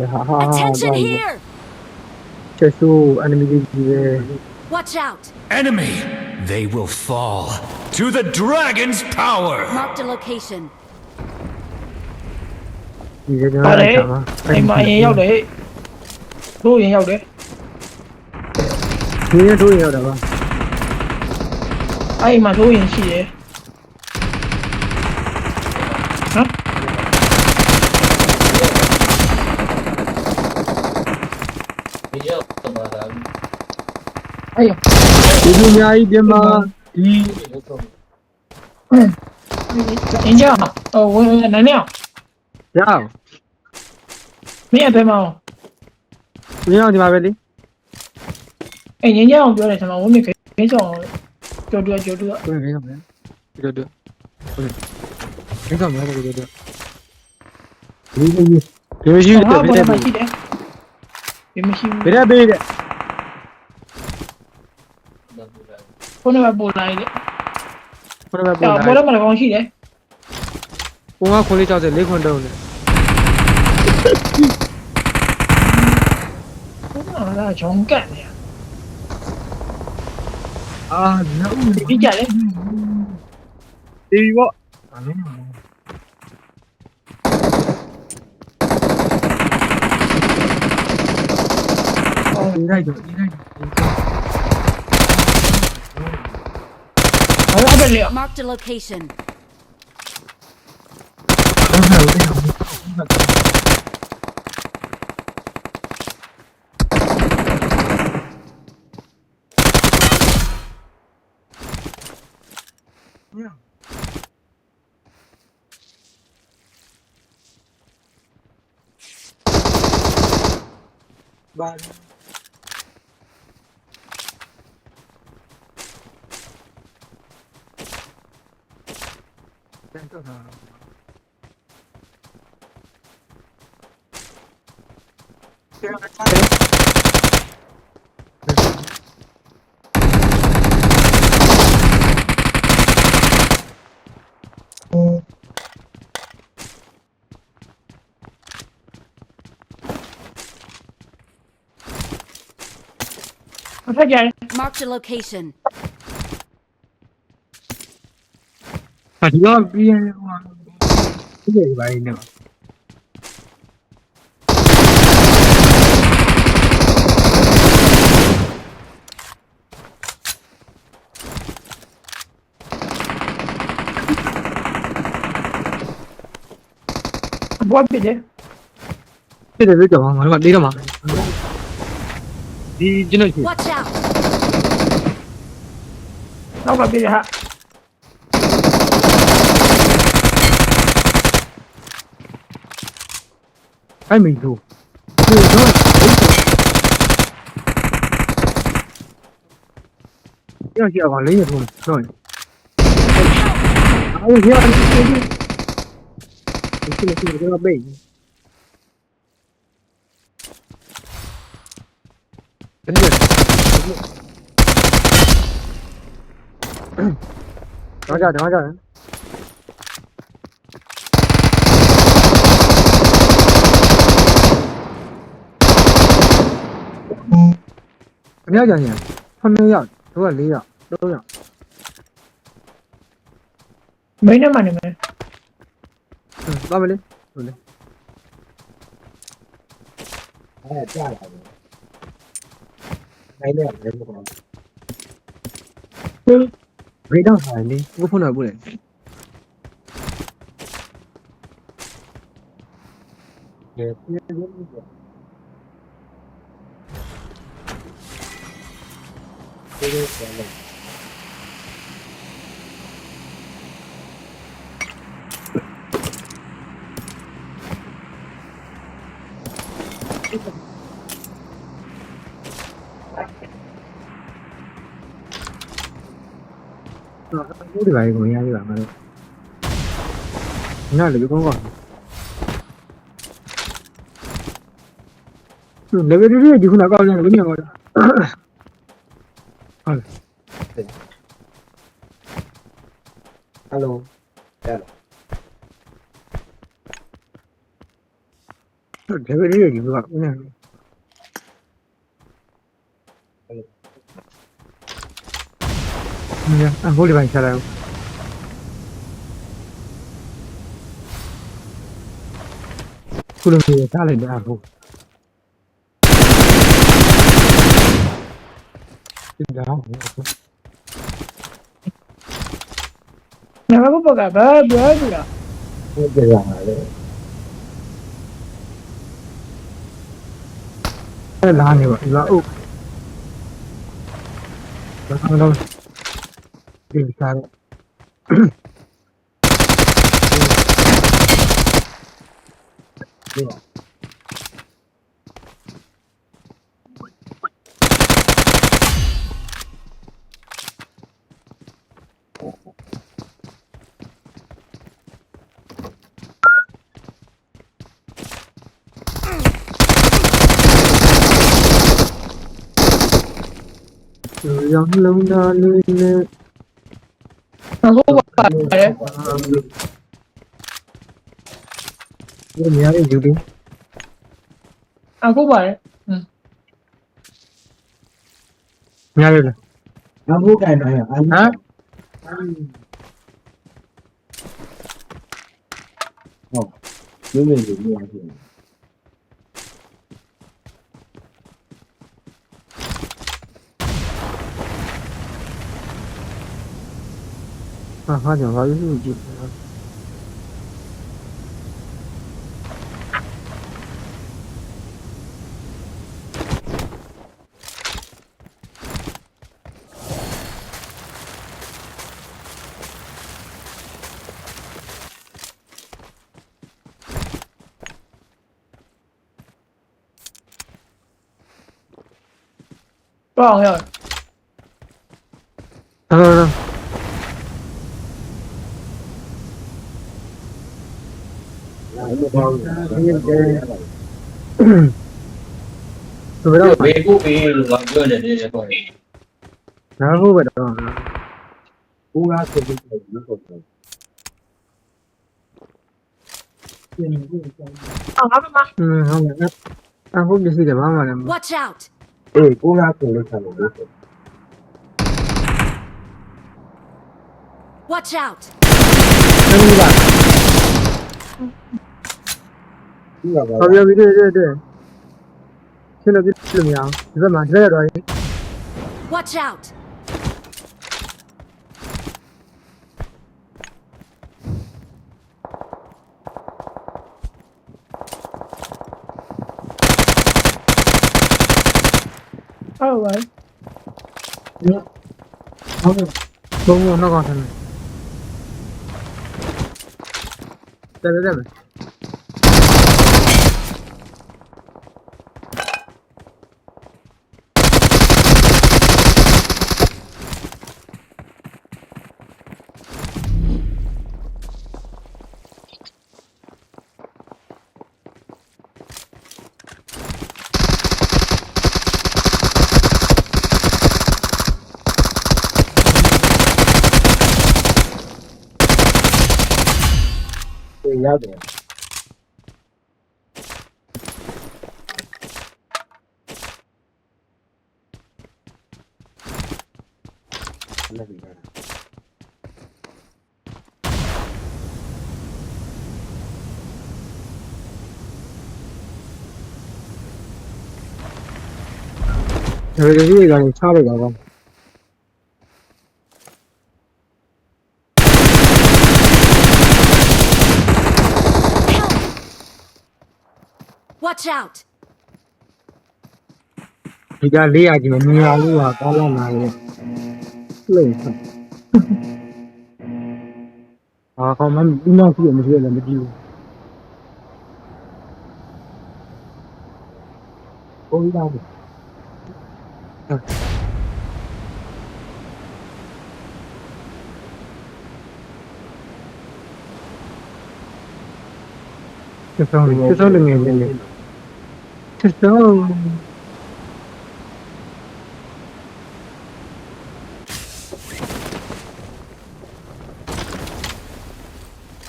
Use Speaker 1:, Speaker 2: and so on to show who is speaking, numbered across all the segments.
Speaker 1: Attention here! Watch out!
Speaker 2: Enemy! They will fall to the dragon's power!
Speaker 1: Marked a location.
Speaker 3: ပါလေအိမ်မှာရင်ရောက်တယ်တို့ရင်ရောက်တယ်
Speaker 4: ဒီရထိုးရောက်တာပါ
Speaker 3: အဲ့မှာတို့ရင်ရှိတယ်ဟမ်အဲ့
Speaker 4: ဒီလူများကြီးပြင်မာဒီ
Speaker 3: အင်းကြောဟိုဝင်နေနေ
Speaker 4: ရအောင်
Speaker 3: မင်းအဖေမအောင်
Speaker 4: ဒီအောင်ဒီမှာပဲလေ
Speaker 3: အဲ့ငင်းကြအောင်ပြောတယ်ကျွန်တော်ဝင်းမိခင်းချောင်းကြော်တူကြော်တူ
Speaker 4: ကိုယ်ရင်းဆောင်မယ်ဒီလိုတော့ဟုတ်ရင်းဆောင်မယ်ဒီလိုတော့ဒီမရှိဘူး
Speaker 3: ဟာ
Speaker 4: ဘ
Speaker 3: ပေါ်
Speaker 4: ယ်
Speaker 3: မှာ
Speaker 4: နဲ့
Speaker 3: ရှိတယ်ဒီမရှိဘူး
Speaker 4: ဘယ်နဲ့ပေးတဲ့
Speaker 3: ခုနကပေါ်လာတယ်
Speaker 4: ဘယ်နဲ့ပို့
Speaker 3: ပေါ်
Speaker 4: လာ
Speaker 3: တော့မလည်းကောင်းရှိတယ်
Speaker 4: ပုံကခွန်လေး60 4ခွန်တုံးတယ်
Speaker 3: ဟာလာဂျုံကန်နေ
Speaker 4: အာနောက်
Speaker 3: ဒီကြလေ
Speaker 4: ဒီပေါ့
Speaker 3: ဟော
Speaker 4: ဒီလိုက်တော့ဒီလိုက်
Speaker 3: အဲ့ဒါလေ
Speaker 1: Marked a location.
Speaker 4: ဘာတန်တော့တာ
Speaker 3: အဖက်ကြတယ်
Speaker 1: Marked a location.
Speaker 4: ဟာဒီတော့ပြီးရင်ဟိုဒီလိုပါနေတော့
Speaker 3: ဘောပြတယ်
Speaker 4: ဖြစ်တယ်လို့ကြောက်မှာငါတို့ကတေးတော့မှာဒီကျွန်တော်ရှိ
Speaker 1: Watch out!
Speaker 3: နောက်ကပြတယ်ဟာ
Speaker 4: အဲ့မင်းတို့ဒီတော့ရရှိအောင်လေးရတော့တော့အော်ရရတယ်ဒီကတော့ဘေးတနေ့တော့ကြအများကြီးညာ9ယောက်တို့က4ယောက်3ယောက်
Speaker 3: မင်းနဲ့မနေမယ်
Speaker 4: ပါမလေးဟုတ်လေ
Speaker 5: အဲ့ကြာလာတယ်နိုင်တယ်လည်းမဟုတ်
Speaker 4: ဂရိတ်တော့ဆိုင်လေးကိုဖုန်းတော့ပို့တယ်
Speaker 5: ဘူး
Speaker 4: ဘူးဒီပိုင်းကိုရရပါမလို့ညလေကောင်းကောင်းလေဗီဒီယိုဒီခုနကောင်းတယ်ဘယ်နေမှာလဲဟုတ်
Speaker 5: ဟယ်လို
Speaker 4: ဒါပဲလေးကြီးကအခုဒီပိုင်းချလာခုလိုမျိုးထားလိုက်တာဟုတ်ဒီတော့
Speaker 3: ငါဘဘကဘာပြောကြလား
Speaker 5: ဟုတ်တယ်လားလေ
Speaker 4: အဲ့လာနေပါလာအုပ်ဘာလို့ဒီစားရောင်းလုံးသားလေးနဲ့
Speaker 3: ဟုတ်ပါတယ်
Speaker 4: ဒီနေရာလေးယူပြီး
Speaker 3: အခုပါတယ်
Speaker 4: နေရာလေးလား
Speaker 5: ငါဘုတ်ကန်တိုင်းဟမ်
Speaker 4: ဟမ်
Speaker 5: ဟုတ်မင်းမင်းကြီးနေရာကြီး
Speaker 4: ဟာကြောင့်ဘာလို့ကြည့်
Speaker 3: တော့အောင်ရောက်
Speaker 4: ဟယ်လို
Speaker 5: ငါမပေါ့ဘူးဒီကဲ
Speaker 4: ဆိုတော့
Speaker 6: ဘေးကိုဘေးလို့ငါပြောနေတယ်ပေါ့လေ
Speaker 4: နားဖို့ပဲတော့
Speaker 5: ဘူးလားဆိုပြီးတော့မဟုတ်ဘူးပြင်ဘူး
Speaker 3: အောင်ငါဘမ
Speaker 4: ဟုတ်ကဲ့အခုပစ္စည်းတွေဘာမှလည်း
Speaker 1: Watch out!
Speaker 5: အေးဘူးလားဆိုလို့ဆက်လို့
Speaker 1: Watch out!
Speaker 4: မရှိပါ
Speaker 5: ဒီကပါ
Speaker 4: ဘာပြောပြီးတဲ့ရှင်းလို့ပြလို့မရအောင်ဒီဘက်မှာဒီဘက်ရတော့
Speaker 1: Watch out!
Speaker 3: ဟုတ်ပါတယ်
Speaker 5: ဟုတ်ကဲ့
Speaker 4: ဘုံဘုံတော့ကောင်းတယ်တယ်
Speaker 5: ရောက်တယ်လက်ပြီးတာ
Speaker 4: ဒါပေမဲ့ဒီကနေချလိုက်တာကော
Speaker 1: Watch out!
Speaker 4: ဒီက400ကြီးမှာမြာလို့ဟာကောင်းလာလာရဲ့လုံးဆက်ဟာကောင်းမှဒီနောက်ကြည့်မရှိလည်းမကြည့်ဘူး
Speaker 5: ကိုကြီးတော့
Speaker 4: စစ်စောင်းငယ်လေးစစ်စောင်း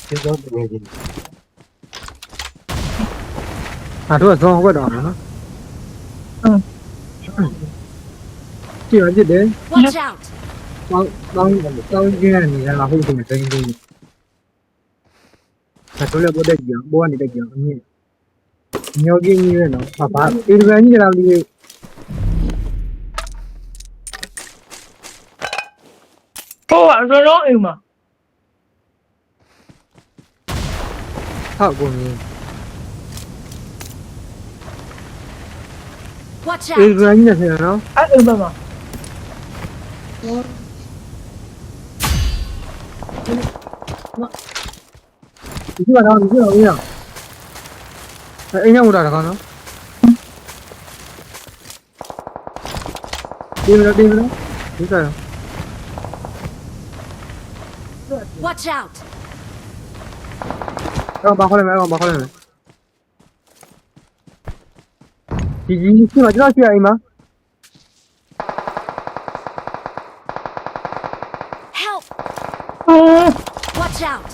Speaker 5: ဒီတော့တကယ်ကြီး
Speaker 4: တို့ကဇောင်းဟုတ်တော့မှာနော်ကြည့်ရကြည့်တယ်
Speaker 1: Watch out!
Speaker 4: တောင်းကျင်းနေတာလားဟုတ်တယ်တိုင်းတိုင်းတို့လည်းပေါ်တဲ့ကြံပေါ်ကနေတက်ကြံအမြင့်ညောကြီးကြီးပဲနော်ဘာအေရဗန်ကြီးလာပြီး
Speaker 3: ဟိုကအစောလုံးအိမ်မှာ
Speaker 4: ဟုတ်ကုန်ပြီ
Speaker 1: Watch
Speaker 4: အေရ
Speaker 1: out!
Speaker 4: ဗန်ကြီးနဲ့ဆင်နော်
Speaker 3: အဲ့အိမ်ဘက်မှာ
Speaker 4: ဒီကတော့ဒီကတော့အေးရအိမ်ရောက်လာတာကောနော်ဒီလိုဒီကတော့
Speaker 1: Watch out!
Speaker 4: တော့ဘာခေါ်လဲမဘာခေါ်လဲဒီရှိမှကျွန်တော်ရှိရအိမ်မှာ
Speaker 1: Help!
Speaker 3: ဟို
Speaker 1: Watch out!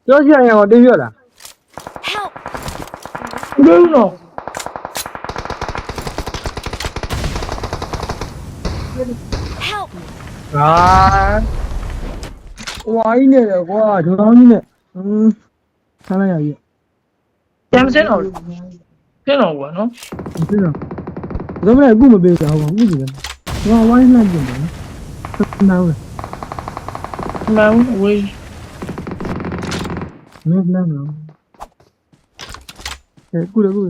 Speaker 4: ကျွန်တော်ရှိရအိမ်ကိုတင်းပြလား
Speaker 1: Help!
Speaker 3: ဘယ်လို
Speaker 1: Help!
Speaker 4: ဟာဝိုင်းနေတယ်ကွာဒုံတောင်းကြီးနဲ့ထားလိုက်ရပြီ
Speaker 3: ကျမ်းစင်းတော့ကျင်းတော့ကွာနော်
Speaker 4: ဒီတော့ဒါမှလည်းအခုမပေးကြဘူးကွာဥပဒေကငါဝိုင်းလိုက်ပြင်တယ်နော်ဟုတ်
Speaker 3: မှန်ဝေး
Speaker 4: မင်းလည်းနော်ကူရကူရ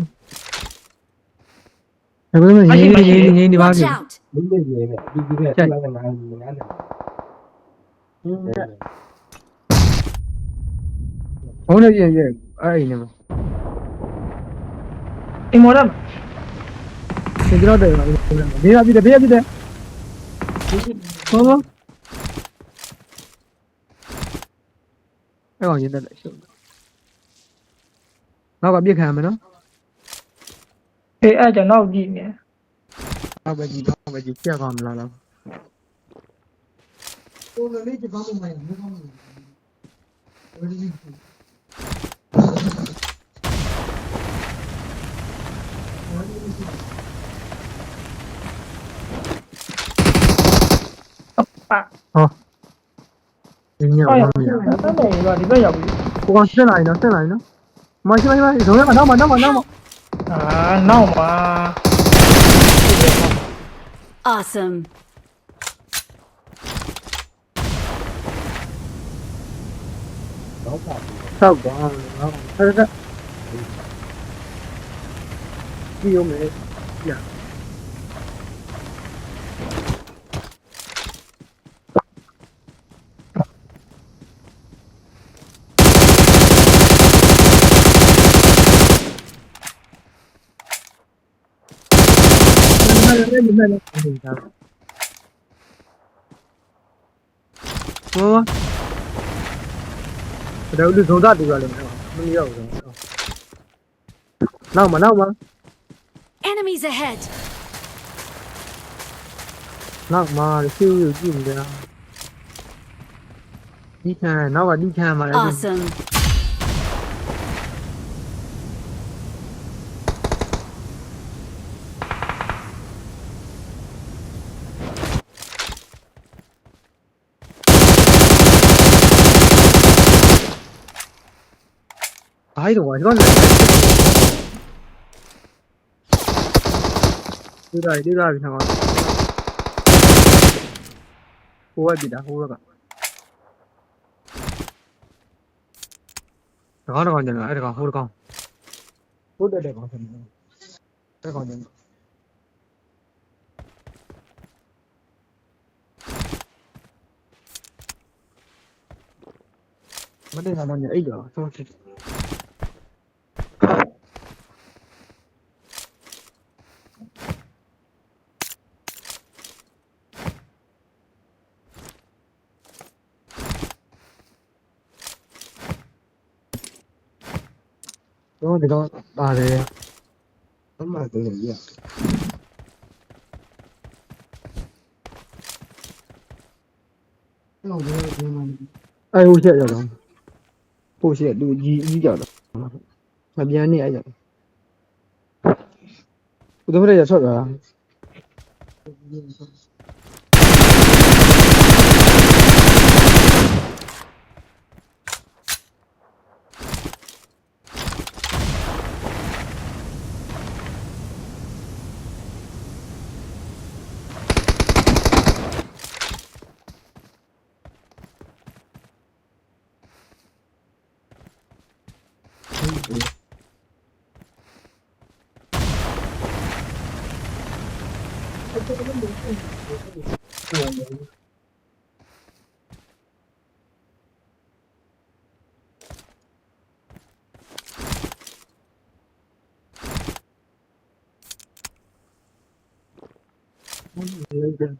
Speaker 4: အခုလည်းရင်းဒီပါ
Speaker 1: Watch
Speaker 4: ကြီး
Speaker 1: out!
Speaker 5: ဒီနေ့နေနဲ့ဒီကဆက်လာနေတယ်ငါးတယ်
Speaker 4: ဘုန်းနဲ့ပြင်ရဲ့အဲ့အိမ်နဲ့မှာ
Speaker 3: အိမ်မော်ရမှာ
Speaker 4: သင်ကြောက်တယ်ပါဘေးကပြတယ်ဘောအဲ့ကောင်ရင်းတယ်ရှုပ်နောက်ကပြစ်ခံမယ်နော်
Speaker 3: အေးအဲ့ကျွန်တော်ကြည့်နေ
Speaker 4: နောက်ပဲကြည့်ပြတ်သွားမလားလားကိုယ်လေးကြောက်မှမရဘူးကောင်း
Speaker 3: ပါ
Speaker 4: ဟောဒီည
Speaker 3: ဟုတ်
Speaker 4: ဘာ
Speaker 3: ရ
Speaker 4: မှမရ
Speaker 3: အဲ့ဒါလည်းဒီဘက်ရောက်ပြီ
Speaker 4: ကိုကောင်ဆက်လာရင်နော်မရှိဇုံးရနောက်မှာ
Speaker 3: အာနောက်မှာ
Speaker 1: Awesome!
Speaker 5: တော့ပါ
Speaker 4: ဆောက်ပါနော်ဆက်ဒီရုံးမယ်ညဟောဒါဦးဇုံသားတူရတယ်မရောက်ဘူးနောက်မှာ
Speaker 1: Enemies ahead!
Speaker 4: နောက်မှာရှင်းရကြည့်နေတာဒီခံနောက်ကဒီခံမှာလည်း
Speaker 1: Awesome!
Speaker 4: ဘာလို့ဝါကျွန်တော်လည်းဒီလာပြီထားပါဟိုကပြီလားဟိုကကောင်ကျန်တယ်အဲ့ဒါကောင်ဟိုကောင်ဟုတ်တယ်ကောင်ကျန်တယ်အဲ့ကောင်ကျန်မတင်ကတော့ညအိတ်တော့ဆုံးချစ်တော့ဒီတော့ပါတယ်
Speaker 5: အမှန်တကယ်ကြီးအဲ့ဟိုချက်ရောက်တော့ဟိုချက်သူကြီးကြောက်တော့မပြန်နေအဲ့ကြောက်ဘုဒ္ဓဘုရားထွက်သွားတာ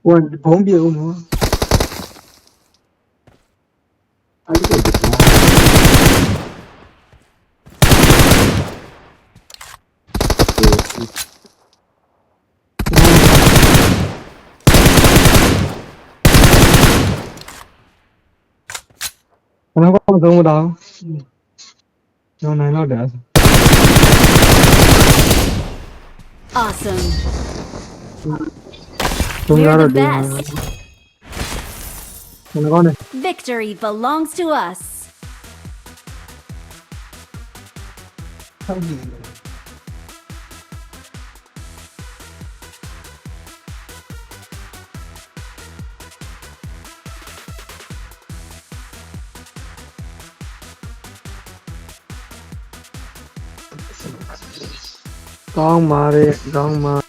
Speaker 5: One bomb bir onu. Nó có con giống đâu? Nó này nó đẹp.
Speaker 1: Awesome.
Speaker 5: Chúng
Speaker 1: We're
Speaker 5: ra
Speaker 1: the
Speaker 5: được.
Speaker 1: best.
Speaker 5: Nó con này.
Speaker 1: Victory belongs to us.
Speaker 5: Con mà đi, con mà.